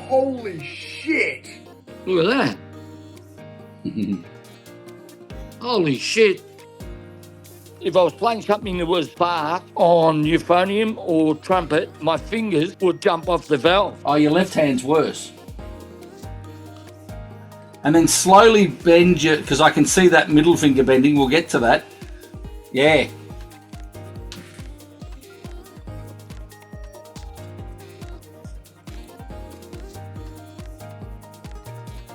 Holy shit! Look at that. Holy shit. If I was playing something that was fast on euphonium or trumpet, my fingers would jump off the valve. Oh, your left hand's worse. And then slowly bend your, because I can see that middle finger bending. We'll get to that. Yeah.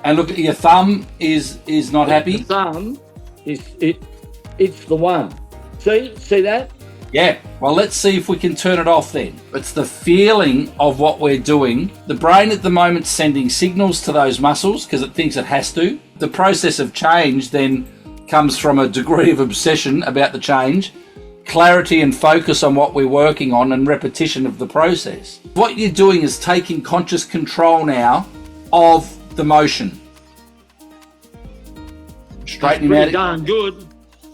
And look, your thumb is not happy. The thumb it's the one. See that? Yeah. Well, let's see if we can turn it off then. It's the feeling of what we're doing. The brain at the moment's sending signals to those muscles because it thinks it has to. The process of change then comes from a degree of obsession about the change, clarity and focus on what we're working on, and repetition of the process. What you're doing is taking conscious control now of the motion. Straightening out. Darn good.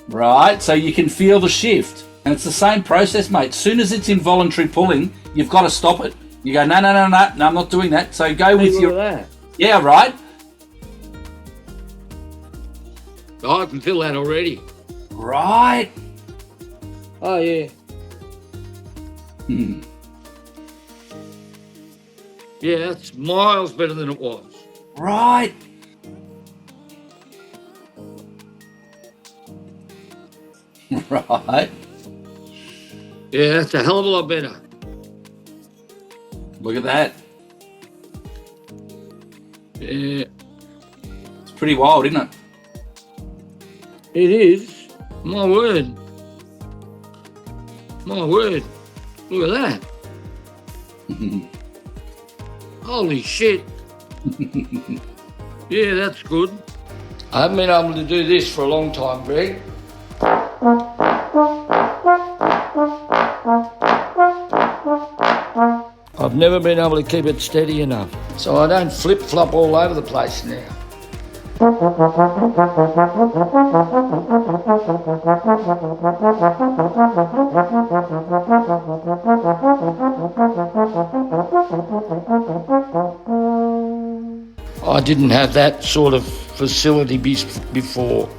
Right, so you can feel the shift. And it's the same process, mate. As soon as it's involuntary pulling, you've got to stop it. You go, no, I'm not doing that. So go with your... That. Yeah, right. Oh, I can feel that already. Right. Oh, yeah. Yeah, that's miles better than it was. Right. Right. Yeah, that's a hell of a lot better. Look at that. Yeah. It's pretty wild, isn't it? It is. My word. My word. Look at that. Holy shit. Yeah, that's good. I haven't been able to do this for a long time, Greg. I've never been able to keep it steady enough, so I don't flip-flop all over the place now. I didn't have that sort of facility before.